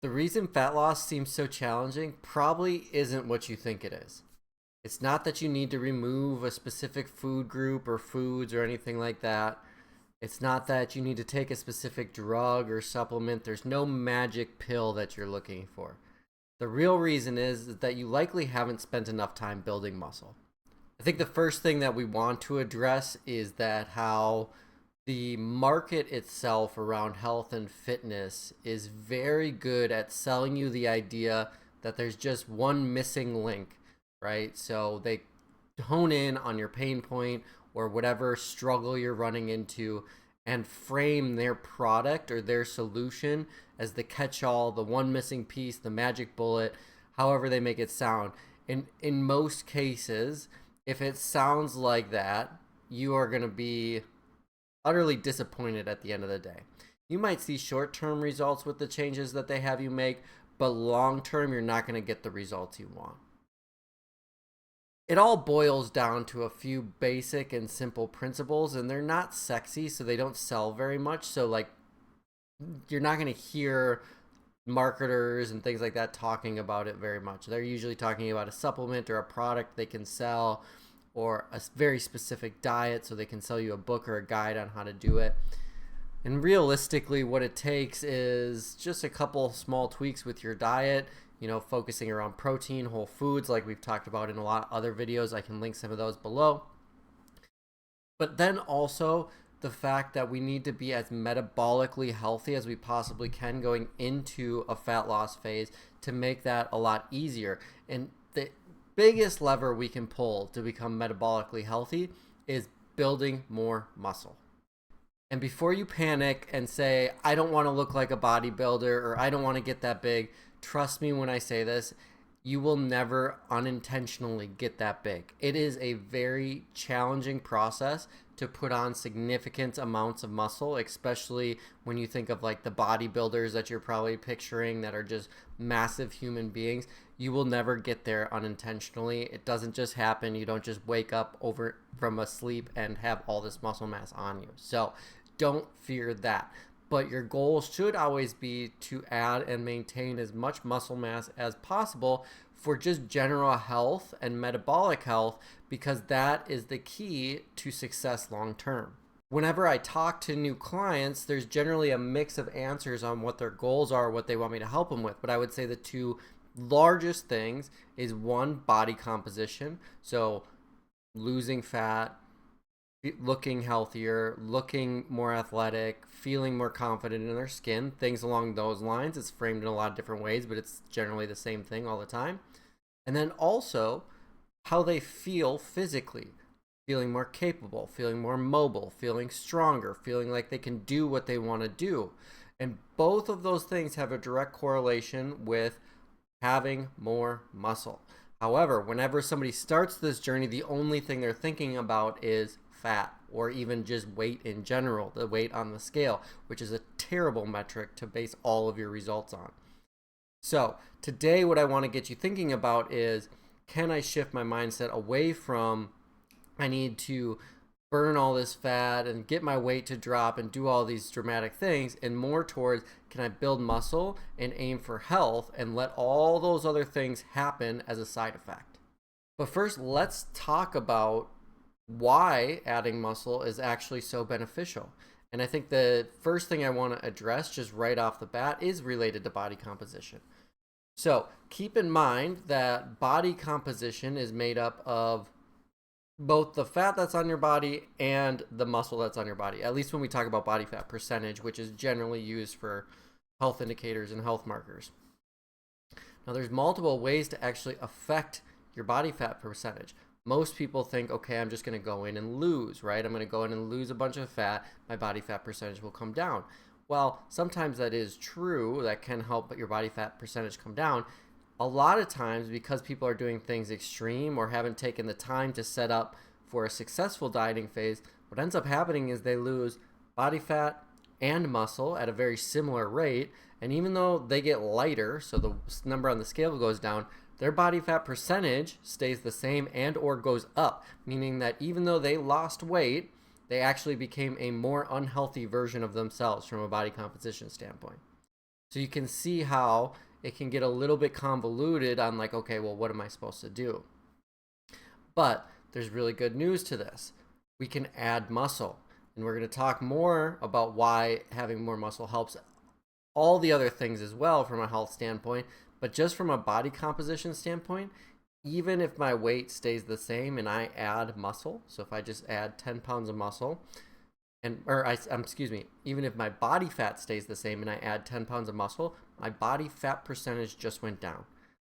The reason fat loss seems so challenging probably isn't what you think it is. It's not that you need to remove a specific food group or foods or anything like that. It's not that you need to take a specific drug or supplement. There's no magic pill that you're looking for. The real reason is that you likely haven't spent enough time building muscle. I think the first thing that we want to address is that how the market itself around health and fitness is very good at selling you the idea that there's just one missing link, right? So they hone in on your pain point or whatever struggle you're running into and frame their product or their solution as the catch-all, the one missing piece, the magic bullet, however they make it sound. In most cases, if it sounds like that, you are going to be utterly disappointed at the end of the day. You might see short-term results with the changes that they have you make, but long-term, you're not going to get the results you want. It all boils down to a few basic and simple principles, and they're not sexy, so they don't sell very much. So, like, you're not going to hear marketers and things like that talking about it very much. They're usually talking about a supplement or a product they can sell, or a very specific diet so they can sell you a book or a guide on how to do it. And realistically, what it takes is just a couple small tweaks with your diet, focusing around protein, whole foods, like we've talked about in a lot of other videos. I can link some of those below. But then also the fact that we need to be as metabolically healthy as we possibly can going into a fat loss phase to make that a lot easier. And the biggest lever we can pull to become metabolically healthy is building more muscle. And before you panic and say, I don't want to look like a bodybuilder or I don't want to get that big, trust me when I say this, you will never unintentionally get that big. It is a very challenging process to put on significant amounts of muscle, especially when you think of like the bodybuilders that you're probably picturing that are just massive human beings. You will never get there unintentionally. It doesn't just happen. You don't just wake up over from a sleep and have all this muscle mass on you. So don't fear that. But your goal should always be to add and maintain as much muscle mass as possible for just general health and metabolic health, because that is the key to success long term. Whenever I talk to new clients, there's generally a mix of answers on what their goals are, what they want me to help them with. But I would say the two largest things is one, body composition. So losing fat, looking healthier, looking more athletic, feeling more confident in their skin, things along those lines. It's framed in a lot of different ways, but it's generally the same thing all the time. And then also how they feel physically, feeling more capable, feeling more mobile, feeling stronger, feeling like they can do what they want to do. And both of those things have a direct correlation with having more muscle. However, whenever somebody starts this journey, the only thing they're thinking about is fat, or even just weight in general, the weight on the scale, which is a terrible metric to base all of your results on. So today what I want to get you thinking about is, can I shift my mindset away from I need to burn all this fat and get my weight to drop and do all these dramatic things, and more towards, can I build muscle and aim for health and let all those other things happen as a side effect. But first, let's talk about why adding muscle is actually so beneficial. And I think the first thing I want to address just right off the bat is related to body composition. So keep in mind that body composition is made up of both the fat that's on your body and the muscle that's on your body, at least when we talk about body fat percentage, which is generally used for health indicators and health markers. Now, there's multiple ways to actually affect your body fat percentage. Most people think, okay, I'm just going to go in and lose, right? I'm going to go in and lose a bunch of fat. My body fat percentage will come down. Well, sometimes that is true. That can help your body fat percentage come down. A lot of times, because people are doing things extreme or haven't taken the time to set up for a successful dieting phase, what ends up happening is they lose body fat and muscle at a very similar rate. And even though they get lighter, so the number on the scale goes down, their body fat percentage stays the same and or goes up, meaning that even though they lost weight, they actually became a more unhealthy version of themselves from a body composition standpoint. So you can see how it can get a little bit convoluted on like, okay, well, what am I supposed to do? But there's really good news to this. We can add muscle. And we're going to talk more about why having more muscle helps all the other things as well from a health standpoint. But just from a body composition standpoint, even if my weight stays the same and I add muscle, so if I just add 10 pounds of muscle, excuse me, even if my body fat stays the same and I add 10 pounds of muscle, my body fat percentage just went down.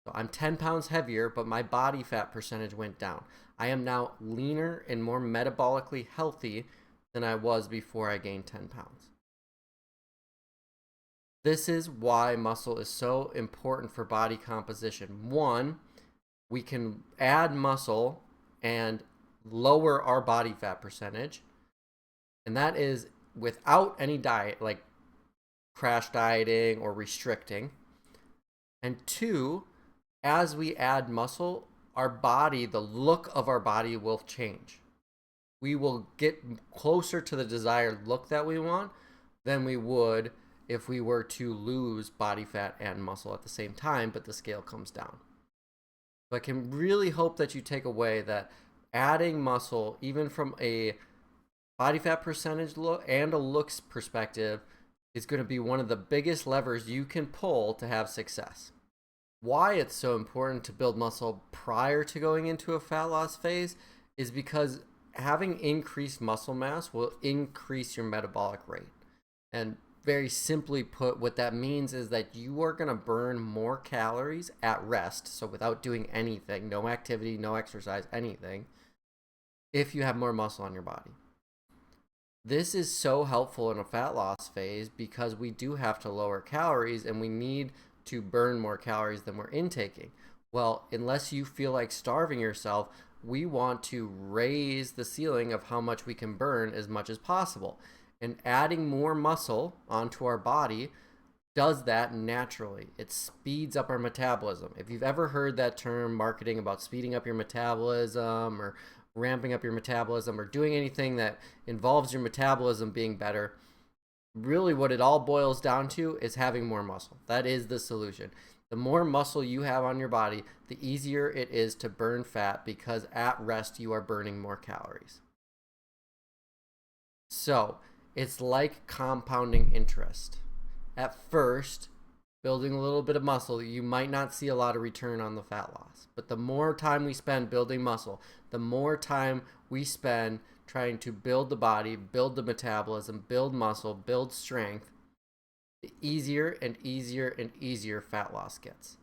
So I'm 10 pounds heavier, but my body fat percentage went down. I am now leaner and more metabolically healthy than I was before I gained 10 pounds. This is why muscle is so important for body composition. One, we can add muscle and lower our body fat percentage. And that is without any diet, like crash dieting or restricting. And two, as we add muscle, our body, the look of our body will change. We will get closer to the desired look that we want than we would if we were to lose body fat and muscle at the same time, but the scale comes down. So I can really hope that you take away that adding muscle, even from a body fat percentage look and a looks perspective, is going to be one of the biggest levers you can pull to have success. Why it's so important to build muscle prior to going into a fat loss phase is because having increased muscle mass will increase your metabolic rate. And very simply put, what that means is that you are going to burn more calories at rest, so without doing anything, no activity, no exercise, anything, if you have more muscle on your body. This is so helpful in a fat loss phase because we do have to lower calories and we need to burn more calories than we're intaking. Well, unless you feel like starving yourself, we want to raise the ceiling of how much we can burn as much as possible. And adding more muscle onto our body does that naturally. It speeds up our metabolism. If you've ever heard that term marketing about speeding up your metabolism or ramping up your metabolism or doing anything that involves your metabolism being better, really what it all boils down to is having more muscle. That is the solution. The more muscle you have on your body, the easier it is to burn fat because at rest you are burning more calories. So it's like compounding interest. At first, building a little bit of muscle, you might not see a lot of return on the fat loss. But the more time we spend building muscle, the more time we spend trying to build the body, build the metabolism, build muscle, build strength, the easier and easier and easier fat loss gets.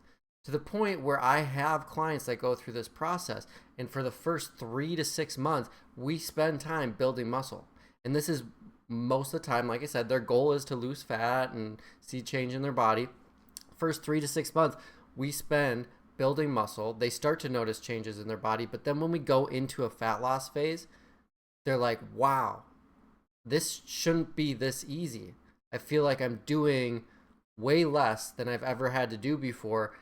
To the point where I have clients that go through this process, and for the first 3 to 6 months, we spend time building muscle. And this is most of the time, like I said, their goal is to lose fat and see change in their body. First 3 to 6 months, we spend building muscle. They start to notice changes in their body, but then when we go into a fat loss phase, they're like, wow, this shouldn't be this easy. I feel like I'm doing way less than I've ever had to do before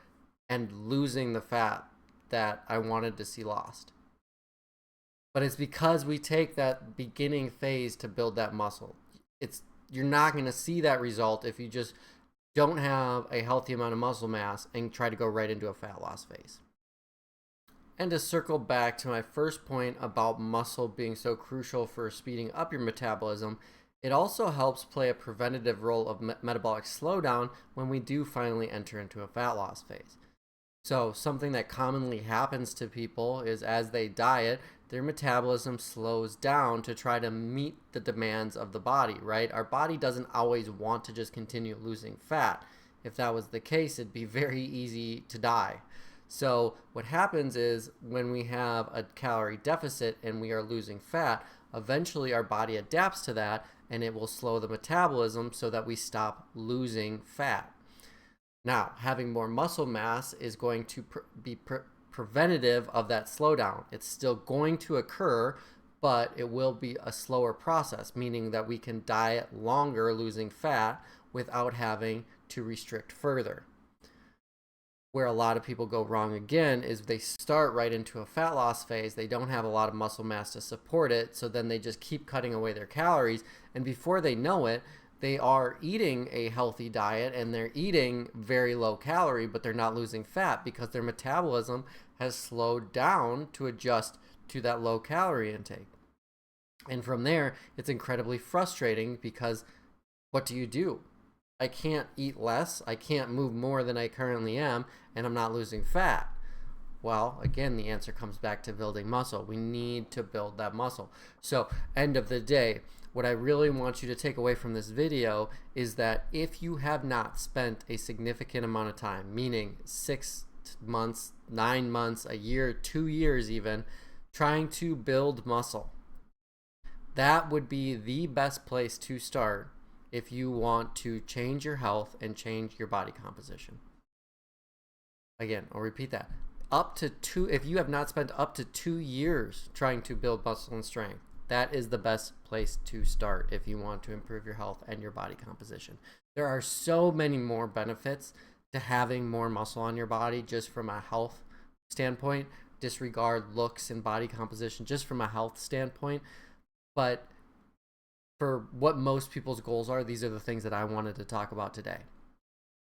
and losing the fat that I wanted to see lost. But it's because we take that beginning phase to build that muscle. You're not going to see that result if you just don't have a healthy amount of muscle mass and try to go right into a fat loss phase. And to circle back to my first point about muscle being so crucial for speeding up your metabolism, it also helps play a preventative role of metabolic slowdown when we do finally enter into a fat loss phase. So something that commonly happens to people is as they diet, their metabolism slows down to try to meet the demands of the body, right? Our body doesn't always want to just continue losing fat. If that was the case, it'd be very easy to die. So what happens is when we have a calorie deficit and we are losing fat, eventually our body adapts to that and it will slow the metabolism so that we stop losing fat. Now, having more muscle mass is going to be preventative of that slowdown. It's still going to occur, but it will be a slower process, meaning that we can diet longer losing fat without having to restrict further. Where a lot of people go wrong again is they start right into a fat loss phase. They don't have a lot of muscle mass to support it, so then they just keep cutting away their calories, and before they know it, they are eating a healthy diet and they're eating very low calorie, but they're not losing fat because their metabolism has slowed down to adjust to that low calorie intake. And from there, it's incredibly frustrating because what do? I can't eat less, I can't move more than I currently am, and I'm not losing fat. Well, again, the answer comes back to building muscle. We need to build that muscle. So, end of the day, what I really want you to take away from this video is that if you have not spent a significant amount of time, meaning 6 months, 9 months, a year, 2 years even, trying to build muscle, that would be the best place to start if you want to change your health and change your body composition. Again, I'll repeat that. If you have not spent up to 2 years trying to build muscle and strength, that is the best place to start if you want to improve your health and your body composition. There are so many more benefits to having more muscle on your body just from a health standpoint. Disregard looks and body composition just from a health standpoint. But for what most people's goals are, these are the things that I wanted to talk about today.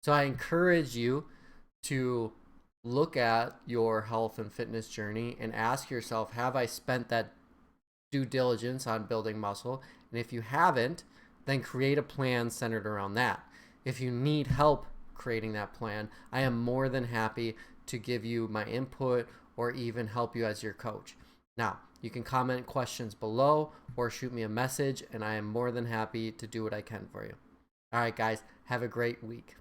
So I encourage you to look at your health and fitness journey and ask yourself, have I spent that due diligence on building muscle? And if you haven't, then create a plan centered around that. If you need help creating that plan, I am more than happy to give you my input or even help you as your coach. Now, you can comment questions below or shoot me a message, and I am more than happy to do what I can for you. All right, guys, have a great week.